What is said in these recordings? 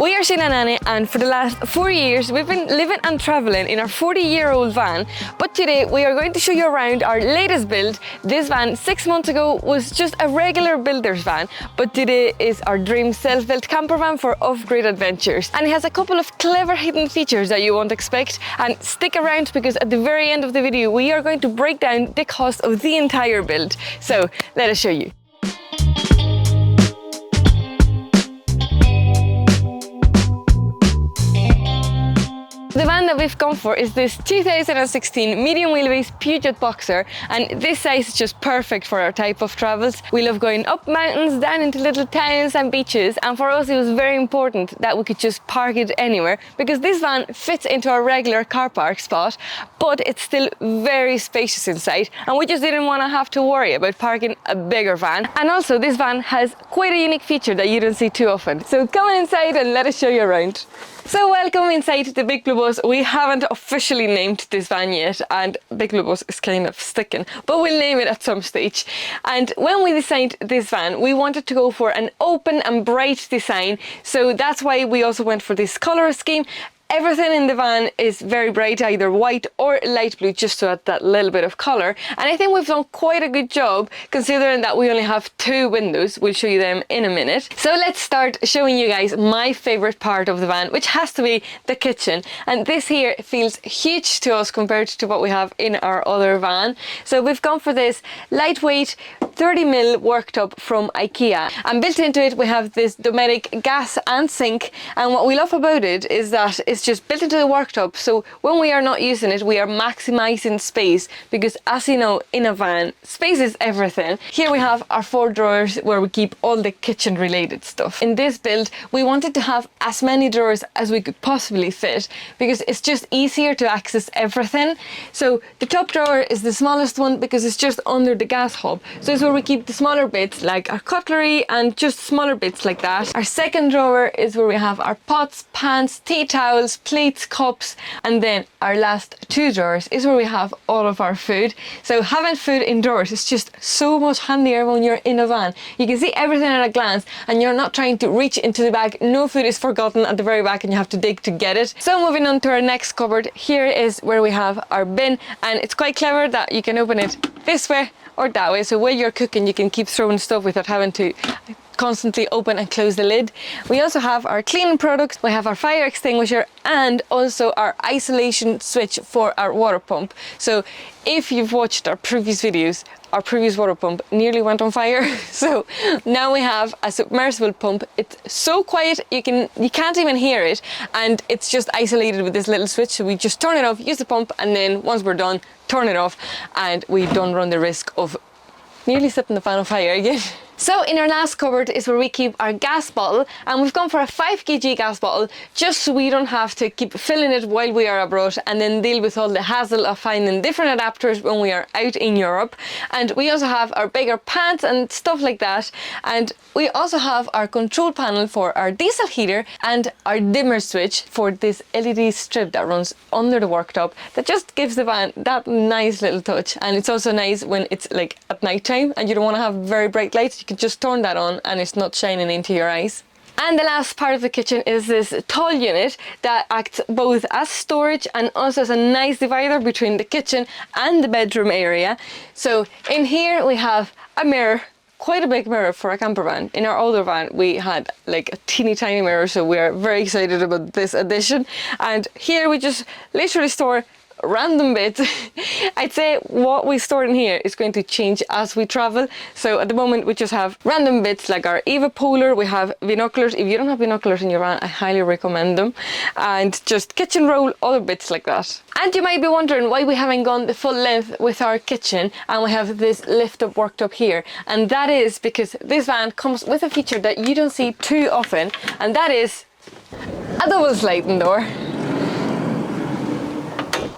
We are Sheila and Annie, and for the last 4 years we've been living and travelling in our 40-year-old van. But today we are going to show you around our latest build. This van 6 months ago was just a regular builder's van, but today is our dream self-built camper van for off-grid adventures. And it has a couple of clever hidden features that you won't expect. And stick around, because at the very end of the video we are going to break down the cost of the entire build. So let us show you. The van that we've gone for is this 2016 medium wheelbase Peugeot Boxer, and this size is just perfect for our type of travels. We love going up mountains, down into little towns and beaches, and for us it was very important that we could just park it anywhere, because this van fits into our regular car park spot, but it's still very spacious inside, and we just didn't want to have to worry about parking a bigger van. And also this van has quite a unique feature that you don't see too often. So come on inside and let us show you around. So welcome inside the Big Blue Bus. We haven't officially named this van yet, and Big Blue Bus is kind of sticking, but we'll name it at some stage. And when we designed this van, we wanted to go for an open and bright design, so that's why we also went for this colour scheme. Everything in the van is very bright, either white or light blue, just to add that little bit of colour. And I think we've done quite a good job, considering that we only have 2 windows. We'll show you them in a minute. So let's start showing you guys my favourite part of the van, which has to be the kitchen. And this here feels huge to us compared to what we have in our other van. So we've gone for this lightweight 30mm worktop from IKEA. And built into it we have this Dometic gas and sink. And what we love about it is that it's just built into the worktop, so when we are not using it we are maximizing space, because as you know, in a van space is everything. Here we have our 4 drawers where we keep all the kitchen related stuff. In this build we wanted to have as many drawers as we could possibly fit, because it's just easier to access everything. So the top drawer is the smallest one because it's just under the gas hob, so it's where we keep the smaller bits like our cutlery and just smaller bits like that. Our second drawer is where we have our pots, pans, tea towels, plates, cups, and then our last 2 drawers is where we have all of our food. So having food in drawers is just so much handier when you're in a van. You can see everything at a glance and you're not trying to reach into the bag. No food is forgotten at the very back and you have to dig to get it. So moving on to our next cupboard, here is where we have our bin, and it's quite clever that you can open it this way or that way, so while you're cooking you can keep throwing stuff without having to constantly open and close the lid. We also have our cleaning products, we have our fire extinguisher, and also our isolation switch for our water pump. So if you've watched our previous videos, our previous water pump nearly went on fire. So now we have a submersible pump. It's so quiet you can't even hear it, and it's just isolated with this little switch. So we just turn it off, use the pump, and then once we're done, turn it off, and we don't run the risk of nearly setting the fan on fire again. So in our last cupboard is where we keep our gas bottle, and we've gone for a 5 kg gas bottle just so we don't have to keep filling it while we are abroad and then deal with all the hassle of finding different adapters when we are out in Europe. And we also have our bigger pans and stuff like that, and we also have our control panel for our diesel heater and our dimmer switch for this LED strip that runs under the worktop that just gives the van that nice little touch. And it's also nice when it's like at night time and you don't want to have very bright lights. You can just turn that on and it's not shining into your eyes. And the last part of the kitchen is this tall unit that acts both as storage and also as a nice divider between the kitchen and the bedroom area. So in here we have a mirror, quite a big mirror for a camper van. In our older van we had like a teeny tiny mirror, so we are very excited about this addition. And here we just literally store random bits. I'd say what we store in here is going to change as we travel. So at the moment we just have random bits like our Eva Polar, we have binoculars. If you don't have binoculars in your van, I highly recommend them. And just kitchen roll, other bits like that. And you might be wondering why we haven't gone the full length with our kitchen and we have this lift up worktop here. And that is because this van comes with a feature that you don't see too often, and that is a double sliding door.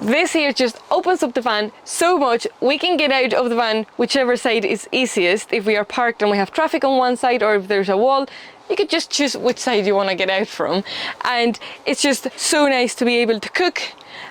This here just opens up the van so much we can get out of the van whichever side is easiest. If we are parked and we have traffic on one side, or if there's a wall, you could just choose which side you want to get out from. And it's just so nice to be able to cook,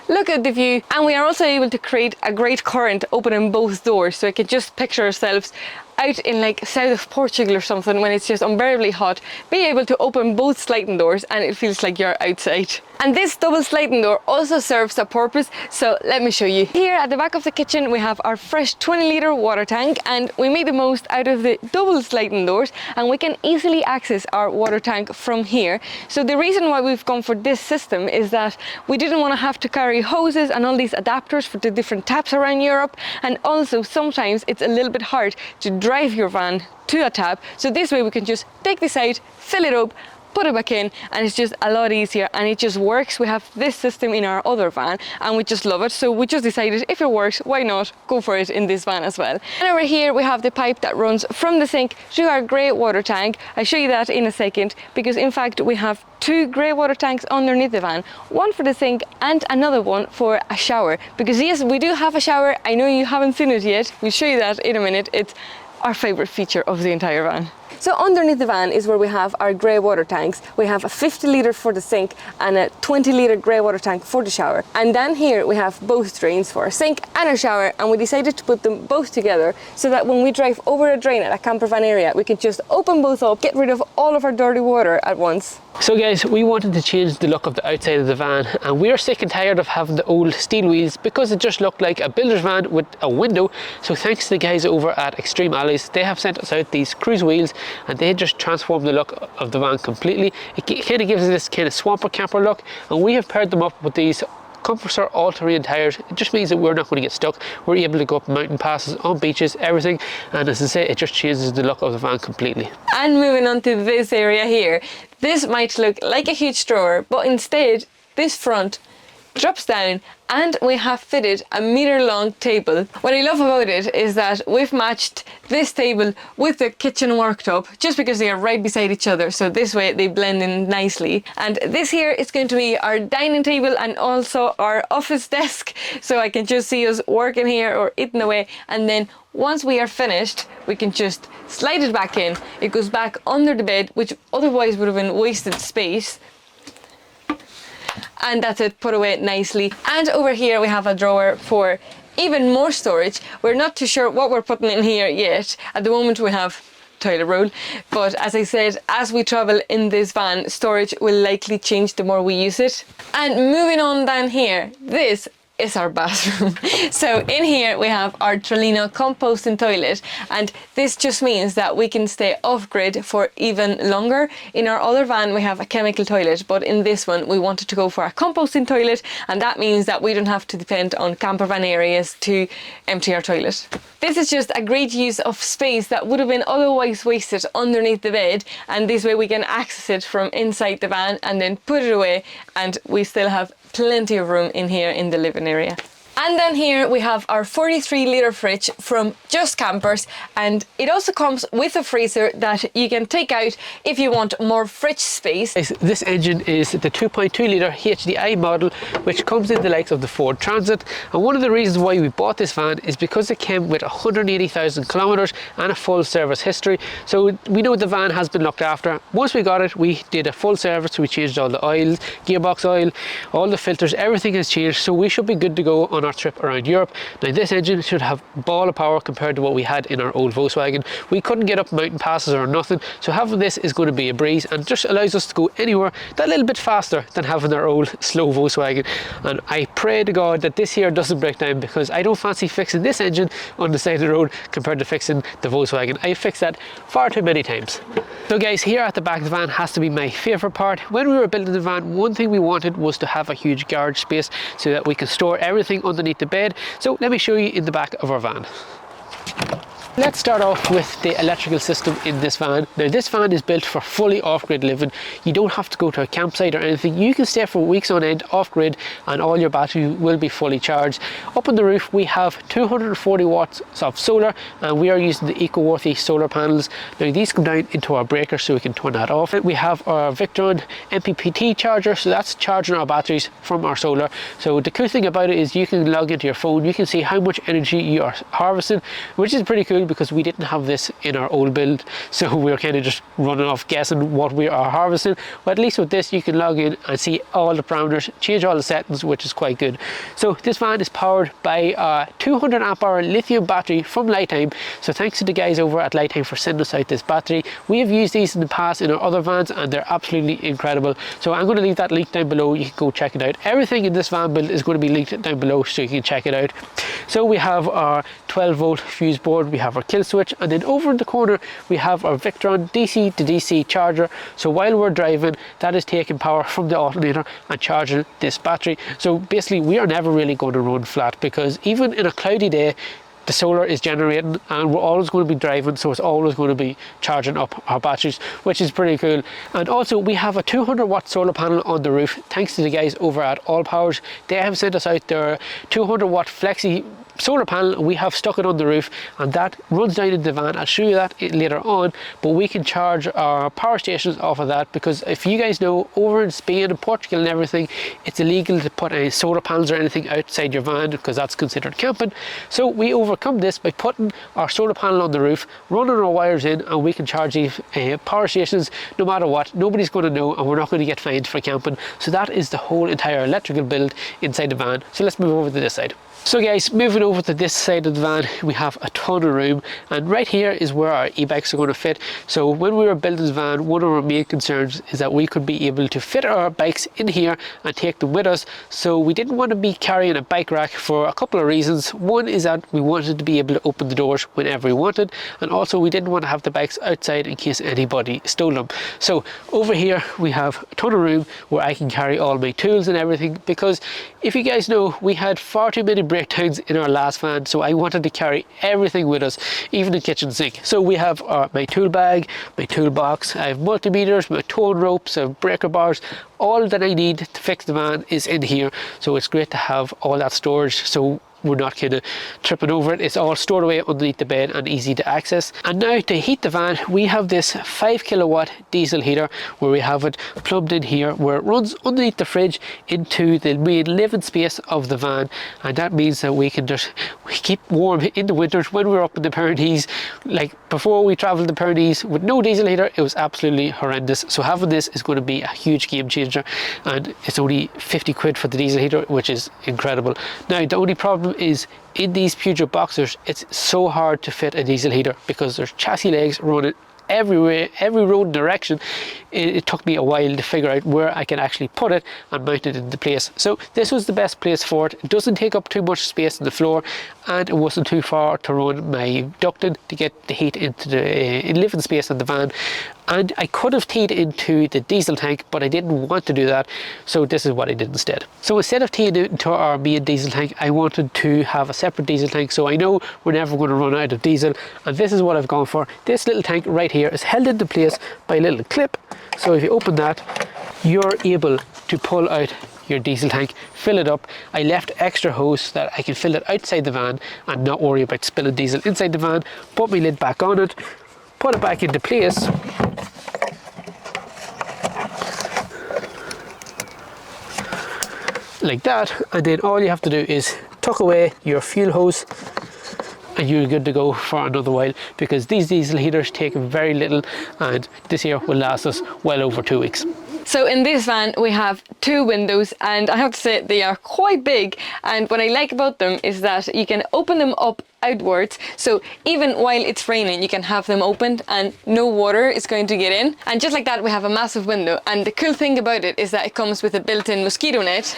look at the view, and we are also able to create a great current opening both doors, so we can just picture ourselves out in like south of Portugal or something when it's just unbearably hot, be able to open both sliding doors and it feels like you're outside. And this double sliding door also serves a purpose, so let me show you. Here at the back of the kitchen we have our fresh 20-litre water tank, and we make the most out of the double sliding doors, and we can easily access our water tank from here. So the reason why we've gone for this system is that we didn't want to have to carry hoses and all these adapters for the different taps around Europe, and also sometimes it's a little bit hard to drive your van to a tap. So this way we can just take this out, fill it up, put it back in, and it's just a lot easier and it just works. We have this system in our other van and we just love it, so we just decided if it works, why not go for it in this van as well. And over here we have the pipe that runs from the sink to our grey water tank. I'll show you that in a second, because in fact we have two grey water tanks underneath the van, one for the sink and another one for a shower, because yes, we do have a shower. I know you haven't seen it yet, we'll show you that in a minute. It's our favourite feature of the entire van. So underneath the van is where we have our grey water tanks. We have a 50-litre for the sink and a 20-litre grey water tank for the shower. And down here we have both drains for our sink and our shower, and we decided to put them both together so that when we drive over a drain at a campervan area, we can just open both up, get rid of all of our dirty water at once. So guys, we wanted to change the look of the outside of the van, and we are sick and tired of having the old steel wheels because it just looked like a builder's van with a window. So thanks to the guys over at Extreme Alloys, they have sent us out these CRUIZE wheels, and they just transformed the look of the van completely. It kind of gives us this kind of swamper camper look, and we have paired them up with these Comforter all-terrain tyres. It just means that we're not going to get stuck. We're able to go up mountain passes, on beaches, everything, and as I say, it just changes the look of the van completely. And moving on to this area here, this might look like a huge drawer, but instead this front drops down and we have fitted a metre-long table. What I love about it is that we've matched this table with the kitchen worktop just because they are right beside each other, so this way they blend in nicely. And this here is going to be our dining table and also our office desk, so I can just see us working here or eating away, and then once we are finished we can just slide it back in. It goes back under the bed, which otherwise would have been wasted space. And that's it, put away nicely. And over here we have a drawer for even more storage. We're not too sure what we're putting in here yet. At the moment we have toilet roll, but as I said, as we travel in this van, storage will likely change the more we use it. And moving on down here, this is our bathroom. So in here we have our Tralino composting toilet, and this just means that we can stay off grid for even longer. In our other van we have a chemical toilet, but in this one we wanted to go for a composting toilet, and that means that we don't have to depend on campervan areas to empty our toilet. This is just a great use of space that would have been otherwise wasted underneath the bed, and this way we can access it from inside the van and then put it away, and we still have plenty of room in here in the living area. And then here we have our 43-litre fridge from Just Campers, and it also comes with a freezer that you can take out if you want more fridge space. This engine is the 2.2-litre HDI model, which comes in the likes of the Ford Transit, and one of the reasons why we bought this van is because it came with 180,000 kilometres and a full service history, so we know the van has been looked after. Once we got it, we did a full service. We changed all the oils, gearbox oil, all the filters, everything has changed, so we should be good to go on our trip around Europe. Now this engine should have ball of power compared to what we had in our old Volkswagen. We couldn't get up mountain passes or nothing, so having this is going to be a breeze and just allows us to go anywhere that little bit faster than having our old slow Volkswagen. And I pray to God that this here doesn't break down, because I don't fancy fixing this engine on the side of the road compared to fixing the Volkswagen. I fixed that far too many times. So guys, here at the back of the van has to be my favourite part. When we were building the van, one thing we wanted was to have a huge garage space so that we can store everything underneath the bed. So let me show you in the back of our van. Let's start off with the electrical system in this van. Now this van is built for fully off-grid living. You don't have to go to a campsite or anything. You can stay for weeks on end off-grid and all your battery will be fully charged. Up on the roof we have 240 watts of solar, and we are using the eco-worthy solar panels. Now these come down into our breaker so we can turn that off. We have our Victron MPPT charger, so that's charging our batteries from our solar. So the cool thing about it is you can log into your phone, you can see how much energy you are harvesting, which is pretty cool. cool because we didn't have this in our old build, so we were kind of just running off guessing what we are harvesting. But at least with this you can log in and see all the parameters, change all the settings, which is quite good. So this van is powered by a 200 amp hour lithium battery from Lifetime. So thanks to the guys over at Lifetime for sending us out this battery. We have used these in the past in our other vans and they're absolutely incredible. So I'm going to leave that link down below, you can go check it out. Everything in this van build is going to be linked down below so you can check it out. So we have our 12 volt fuse board, we have our kill switch, and then over in the corner we have our Victron DC to DC charger. So while we're driving, that is taking power from the alternator and charging this battery. So basically we are never really going to run flat, because even in a cloudy day the solar is generating and we're always going to be driving, so it's always going to be charging up our batteries, which is pretty cool. And also we have a 200 watt solar panel on the roof thanks to the guys over at All Powers. They have sent us out their 200 watt flexi solar panel. We have stuck it on the roof and that runs down into the van. I'll show you that later on, but we can charge our power stations off of that, because if you guys know, over in Spain and Portugal and everything, it's illegal to put any solar panels or anything outside your van because that's considered camping. So we overcome this by putting our solar panel on the roof, running our wires in, and we can charge these power stations no matter what. Nobody's going to know and we're not going to get fined for camping. So that is the whole entire electrical build inside the van. So let's move over to this side. So guys, moving over to this side of the van, we have a ton of room, and right here is where our e-bikes are going to fit. So when we were building this van, one of our main concerns is that we could be able to fit our bikes in here and take them with us. So we didn't want to be carrying a bike rack for a couple of reasons. One is that we wanted to be able to open the doors whenever we wanted, and also we didn't want to have the bikes outside in case anybody stole them. So over here we have a ton of room where I can carry all my tools and everything, because if you guys know, we had far too many breakdowns in our last van, so I wanted to carry everything with us, even the kitchen sink. So we have my tool bag, my toolbox, I have multimeters, my towing ropes, I have breaker bars. All that I need to fix the van is in here, so it's great to have all that storage, so we're not kind of tripping over it. It's all stored away underneath the bed and easy to access. And now to heat the van, we have this 5 kilowatt diesel heater where we have it plumbed in here, where it runs underneath the fridge into the main living space of the van. And that means that we keep warm in the winters when we're up in the Pyrenees. Like before we traveled the Pyrenees with no diesel heater, it was absolutely horrendous. So having this is going to be a huge game changer, and it's only 50 quid for the diesel heater, which is incredible. Now the only problem is in these Peugeot Boxers, it's so hard to fit a diesel heater because there's chassis legs running everywhere, every road and direction. It took me a while to figure out where I can actually put it and mount it into place. So this was the best place for it. It doesn't take up too much space on the floor, and it wasn't too far to run my ducting to get the heat into the living space of the van. And I could have teed into the diesel tank, but I didn't want to do that, so this is what I did instead. So instead of teeing into our main diesel tank, I wanted to have a separate diesel tank, so I know we're never going to run out of diesel, and this is what I've gone for. This little tank right here is held into place by a little clip, so if you open that, you're able to pull out your diesel tank, fill it up. I left extra hose so that I can fill it outside the van and not worry about spilling diesel inside the van. Put my lid back on it, put it back into place, like that, and then all you have to do is tuck away your fuel hose and you're good to go for another while, because these diesel heaters take very little and this here will last us well over 2 weeks. So in this van we have 2 windows, and I have to say they are quite big, and what I like about them is that you can open them up outwards, so even while it's raining you can have them opened and no water is going to get in. And just like that we have a massive window, and the cool thing about it is that it comes with a built-in mosquito net,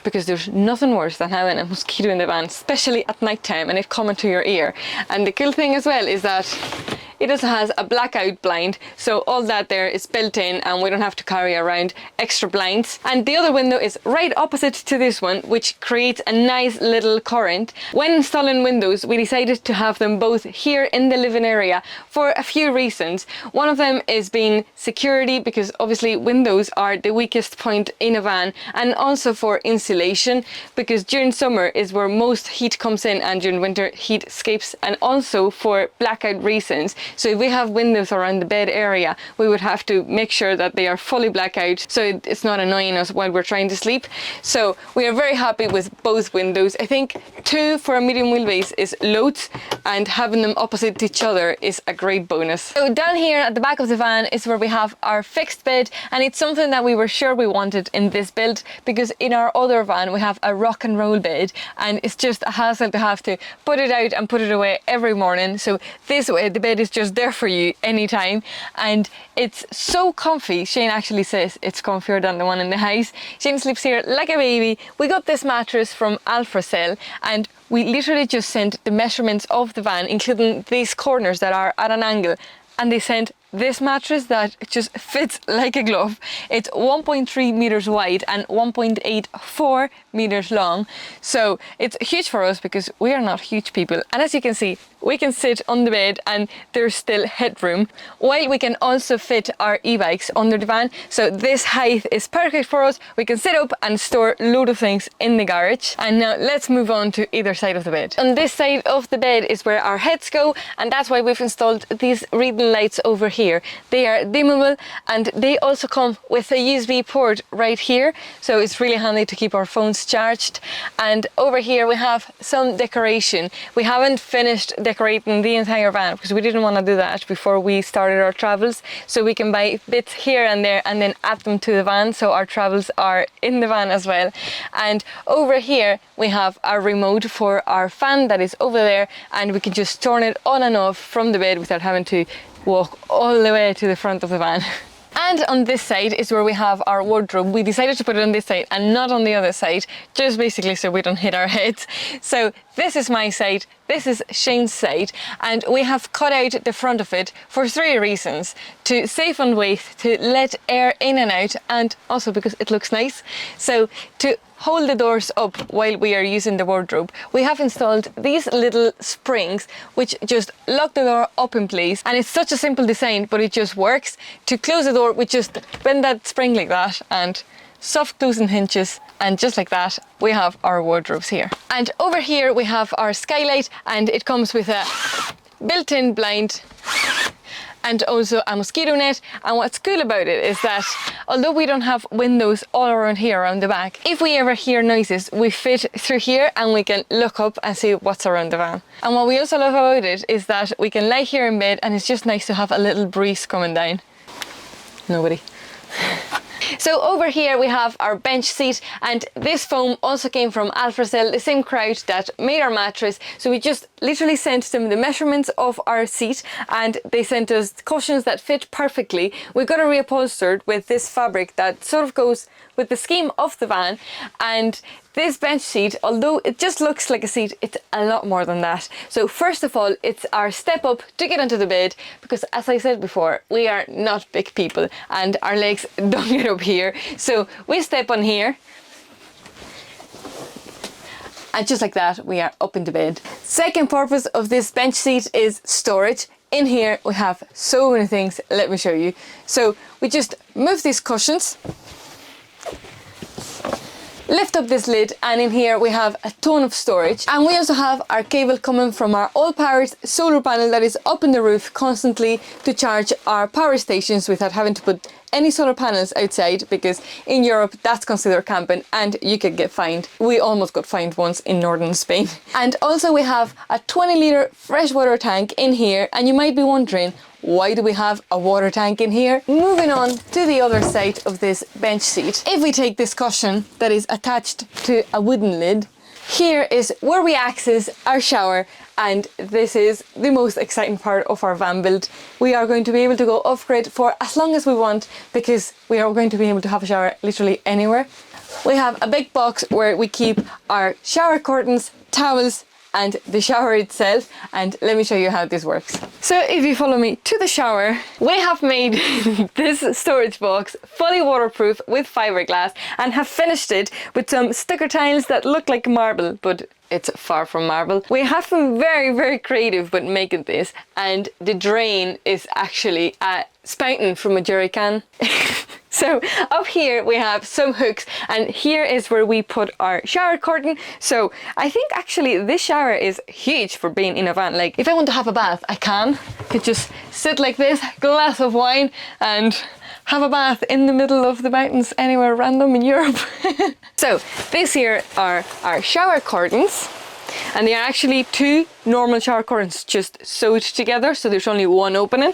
because there's nothing worse than having a mosquito in the van, especially at night time and it coming to your ear. And the cool thing as well is that it also has a blackout blind, so all that there is built in and we don't have to carry around extra blinds. And the other window is right opposite to this one, which creates a nice little current. When installing windows, we decided to have them both here in the living area for a few reasons. One of them is being security, because obviously windows are the weakest point in a van, and also for insulation, because during summer is where most heat comes in and during winter heat escapes, and also for blackout reasons. So if we have windows around the bed area, we would have to make sure that they are fully blacked out so it's not annoying us while we're trying to sleep. So we are very happy with both windows. I think 2 for a medium wheelbase is loads, and having them opposite each other is a great bonus. So down here at the back of the van is where we have our fixed bed, and it's something that we were sure we wanted in this build, because in our other van we have a rock and roll bed and it's just a hassle to have to put it out and put it away every morning. So this way the bed is just there for you anytime, and it's so comfy. Shane actually says it's comfier than the one in the house. Shane sleeps here like a baby. We got this mattress from 𝗦𝗨𝗣𝗣𝗢𝗥𝗧, and we literally just sent the measurements of the van, including these corners that are at an angle, and they sent this mattress that just fits like a glove. It's 1.3 meters wide and 1.84 meters long. So it's huge for us because we are not huge people. And as you can see, we can sit on the bed and there's still headroom, while we can also fit our e-bikes under the van. So this height is perfect for us. We can sit up and store a load of things in the garage. And now let's move on to either side of the bed. On this side of the bed is where our heads go, and that's why we've installed these reading lights over here. They are dimmable, and they also come with a USB port right here, so it's really handy to keep our phones charged. And over here we have some decoration. We haven't finished decorating the entire van because we didn't want to do that before we started our travels, so we can buy bits here and there and then add them to the van, so our travels are in the van as well. And over here we have our remote for our fan that is over there, and we can just turn it on and off from the bed without having to walk all the way to the front of the van. And on this side is where we have our wardrobe. We decided to put it on this side and not on the other side, just basically so we don't hit our heads. So this is my side, this is Shane's side, and we have cut out the front of it for 3 reasons: to save on weight, to let air in and out, and also because it looks nice. So to hold the doors up while we are using the wardrobe, we have installed these little springs which just lock the door up in place, and it's such a simple design, but it just works. To close the door, we just bend that spring like that and soft closing hinges, and just like that we have our wardrobes here. And over here we have our skylight, and it comes with a built-in blind and also a mosquito net. And what's cool about it is that although we don't have windows all around here around the back, if we ever hear noises, we fit through here and we can look up and see what's around the van. And what we also love about it is that we can lie here in bed and it's just nice to have a little breeze coming down. Nobody. So over here we have our bench seat, and this foam also came from 𝗦𝗨𝗪𝗣𝗍𝗍, the same crowd that made our mattress. So we just literally sent them the measurements of our seat, and they sent us cushions that fit perfectly. We got it reupholstered with this fabric that sort of goes with the scheme of the van. And this bench seat, although it just looks like a seat, it's a lot more than that. So first of all, it's our step up to get onto the bed, because as I said before, we are not big people and our legs don't get up here. So we step on here, and just like that, we are up into bed. Second purpose of this bench seat is storage. In here we have so many things, let me show you. So we just move these cushions, lift up this lid, and in here we have a ton of storage. And we also have our cable coming from our all-powered solar panel that is up in the roof constantly to charge our power stations without having to put any solar panels outside, because in Europe that's considered camping and you could get fined. We almost got fined once in northern Spain. And also we have a 20-litre freshwater tank in here, and you might be wondering, why do we have a water tank in here? Moving on to the other side of this bench seat, if we take this cushion that is attached to a wooden lid, here is where we access our shower, and this is the most exciting part of our van build. We are going to be able to go off-grid for as long as we want, because we are going to be able to have a shower literally anywhere. We have a big box where we keep our shower curtains, towels, and the shower itself, and let me show you how this works. So if you follow me to the shower, we have made this storage box fully waterproof with fiberglass and have finished it with some sticker tiles that look like marble, but it's far from marble. We have been very, very creative with making this, and the drain is actually a spouting from a jerry can. So up here we have some hooks, and here is where we put our shower curtain. So I think actually this shower is huge for being in a van. Like if I want to have a bath, I could just sit like this, glass of wine, and have a bath in the middle of the mountains anywhere random in Europe. So these here are our shower curtains, and they are actually two normal shower curtains just sewed together, so there's only one opening.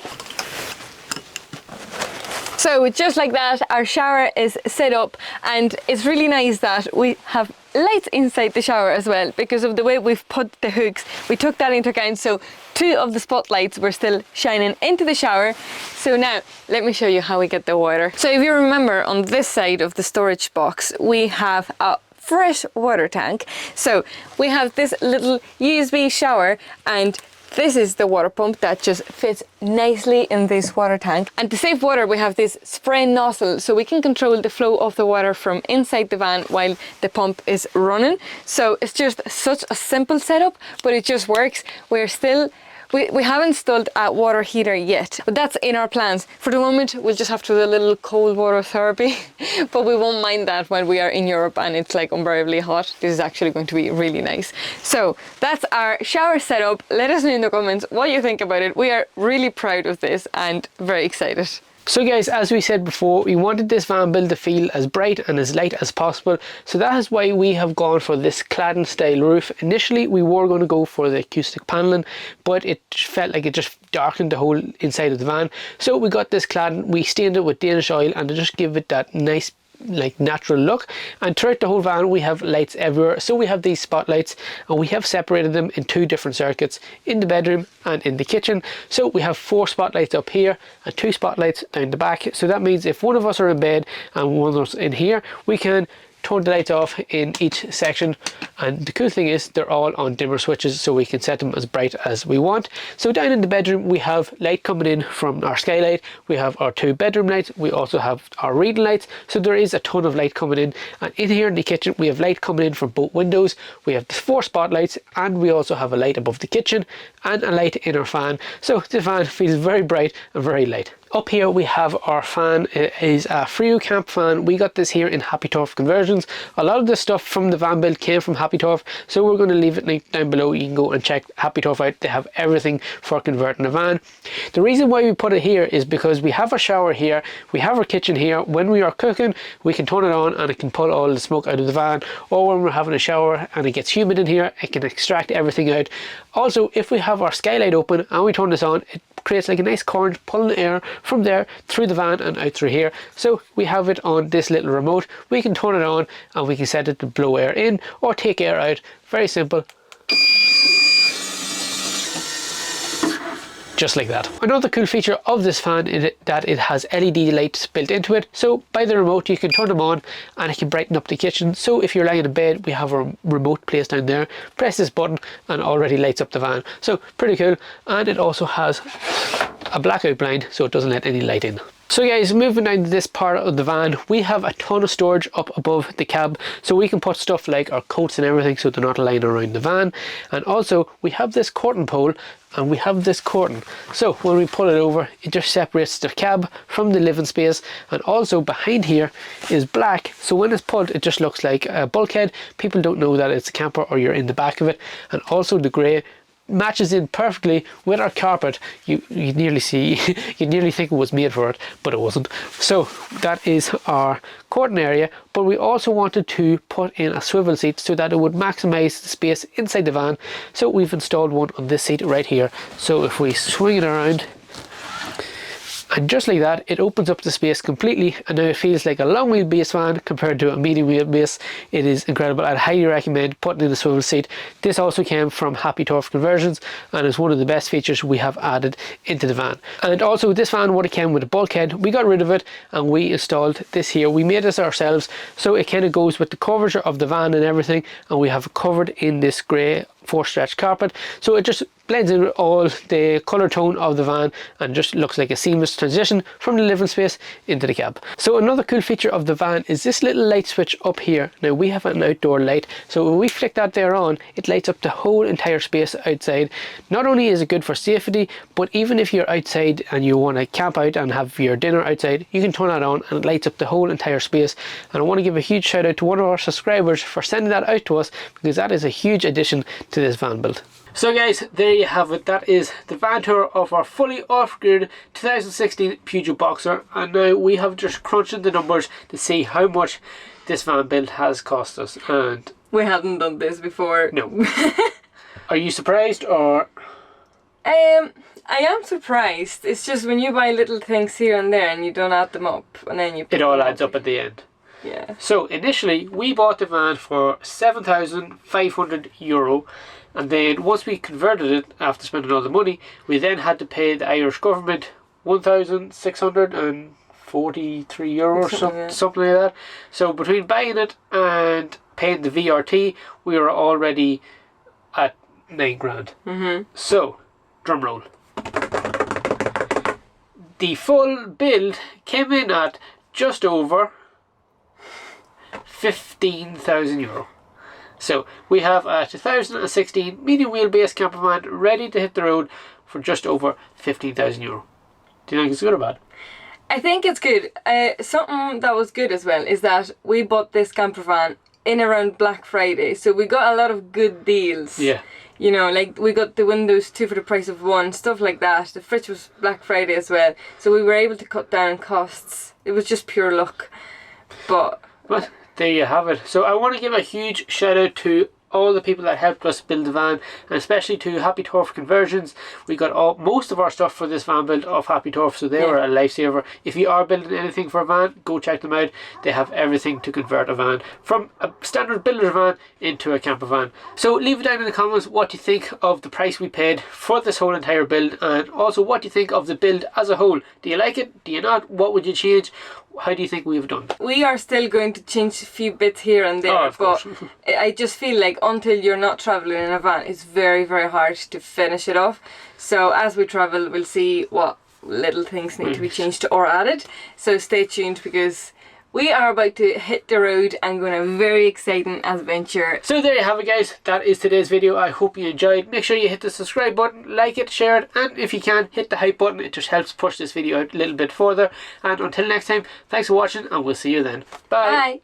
So just like that, our shower is set up, and it's really nice that we have lights inside the shower as well, because of the way we've put the hooks. We took that into account, so two of the spotlights were still shining into the shower. So now let me show you how we get the water. So if you remember, on this side of the storage box we have a fresh water tank. So we have this little USB shower, and this is the water pump that just fits nicely in this water tank. And to save water, we have this spray nozzle, so we can control the flow of the water from inside the van while the pump is running. So it's just such a simple setup, but it just works. We haven't installed a water heater yet, but that's in our plans. For the moment, we'll just have to do a little cold water therapy, but we won't mind that while we are in Europe and it's like unbearably hot. This is actually going to be really nice. So that's our shower setup. Let us know in the comments what you think about it. We are really proud of this and very excited. So guys, as we said before, we wanted this van build to feel as bright and as light as possible. So that is why we have gone for this cladding style roof. Initially, we were going to go for the acoustic paneling, but it felt like it just darkened the whole inside of the van. So we got this cladding, we stained it with Danish oil, and to just give it that nice like natural look. And throughout the whole van we have lights everywhere. So we have these spotlights, and we have separated them in two different circuits, in the bedroom and in the kitchen. So we have 4 spotlights up here and 2 spotlights down the back. So that means if one of us are in bed and one of us in here, we can turn the lights off in each section. And the cool thing is they're all on dimmer switches, so we can set them as bright as we want. So down in the bedroom we have light coming in from our skylight, we have our 2 bedroom lights, we also have our reading lights, so there is a ton of light coming in. And in here in the kitchen we have light coming in from both windows. We have 4 spotlights, and we also have a light above the kitchen and a light in our fan. So the fan feels very bright and very light. Up here we have our fan. It is a Fiat camp fan. We got this here in 𝗦𝗨𝗣𝗣𝗢𝗥𝗧 conversions. A lot of the stuff from the van build came from 𝗦𝗨𝗣𝗣𝗧, so we're going to leave it linked down below. You can go and check 𝗦𝗨𝗣𝗣𝗧 out. They have everything for converting a van. The reason why we put it here is because we have a shower here, we have our kitchen here. When we are cooking, we can turn it on and it can pull all the smoke out of the van, or when we're having a shower and it gets humid in here, it can extract everything out. Also, if we have our skylight open and we turn this on, it creates like a nice current pulling the air from there through the van and out through here. So we have it on this little remote. We can turn it on and we can set it to blow air in or take air out. Very simple. Just like that. Another cool feature of this fan is that it has LED lights built into it. So by the remote you can turn them on and it can brighten up the kitchen. So if you're lying in bed, we have a remote placed down there. Press this button and it already lights up the van. So pretty cool. And it also has a blackout blind, so it doesn't let any light in. So guys, moving down to this part of the van, we have a ton of storage up above the cab, so we can put stuff like our coats and everything so they're not lying around the van. And also we have this curtain pole and we have this curtain, so when we pull it over it just separates the cab from the living space. And also behind here is black, so when it's pulled it just looks like a bulkhead. People don't know that it's a camper or you're in the back of it. And also the grey matches in perfectly with our carpet. You nearly see, you nearly think it was made for it, but it wasn't. So that is our curtain area. But we also wanted to put in a swivel seat so that it would maximize the space inside the van. So we've installed one on this seat right here. So if we swing it around, and just like that, it opens up the space completely, and now it feels like a long wheelbase van compared to a medium wheelbase. It is incredible. I'd highly recommend putting in a swivel seat. This also came from 𝗦𝗨𝗣𝗣𝗢𝗥𝗧 conversions and is one of the best features we have added into the van. And also this van would have came with a bulkhead. We got rid of it and we installed this here. We made this ourselves, so it kind of goes with the curvature of the van and everything, and we have it covered in this grey 4-stretch carpet, so it just blends in with all the colour tone of the van and just looks like a seamless transition from the living space into the cab. So another cool feature of the van is this little light switch up here. Now we have an outdoor light, so when we flick that there on, it lights up the whole entire space outside. Not only is it good for safety, but even if you're outside and you want to camp out and have your dinner outside, you can turn that on and it lights up the whole entire space. And I want to give a huge shout out to one of our subscribers for sending that out to us, because that is a huge addition to this van build. So guys, there you have it. That is the van tour of our fully off-grid 2016 Peugeot Boxer, and now we have just crunched the numbers to see how much this van build has cost us. And we hadn't done this before. No. Are you surprised or? I am surprised. It's just when you buy little things here and there and you don't add them up, and then you put it all adds up at the end. Yeah. So initially we bought the van for €7,500, and then once we converted it after spending all the money, we then had to pay the Irish government €1,643, something like that. So between buying it and paying the VRT, we were already at £9,000. So, drum roll. The full build came in at just over €15,000. So we have a 2016 medium wheelbase campervan ready to hit the road for just over €15,000. Do you think it's good or bad? I think it's good. Something that was good as well is that we bought this campervan in around Black Friday, so we got a lot of good deals. Yeah. You know, like we got the windows 2 for the price of 1, stuff like that. The fridge was Black Friday as well, so we were able to cut down costs. It was just pure luck. But there you have it. So I want to give a huge shout out to all the people that helped us build the van, and especially to Happy Turf Conversions. We got most of our stuff for this van build off Happy Turf, so they were a lifesaver. If you are building anything for a van, go check them out. They have everything to convert a van from a standard builder's van into a camper van. So leave it down in the comments what you think of the price we paid for this whole entire build, and also what you think of the build as a whole. Do you like it? Do you not? What would you change? How do you think we've done? We are still going to change a few bits here and there, but I just feel like until you're not travelling in a van, it's very, very hard to finish it off. So as we travel, we'll see what little things need to be changed or added. So stay tuned, because we are about to hit the road and go on a very exciting adventure. So there you have it, guys. That is today's video. I hope you enjoyed. Make sure you hit the subscribe button, like it, share it, and if you can, hit the hype button. It just helps push this video out a little bit further. And until next time, thanks for watching, and we'll see you then. Bye. Bye.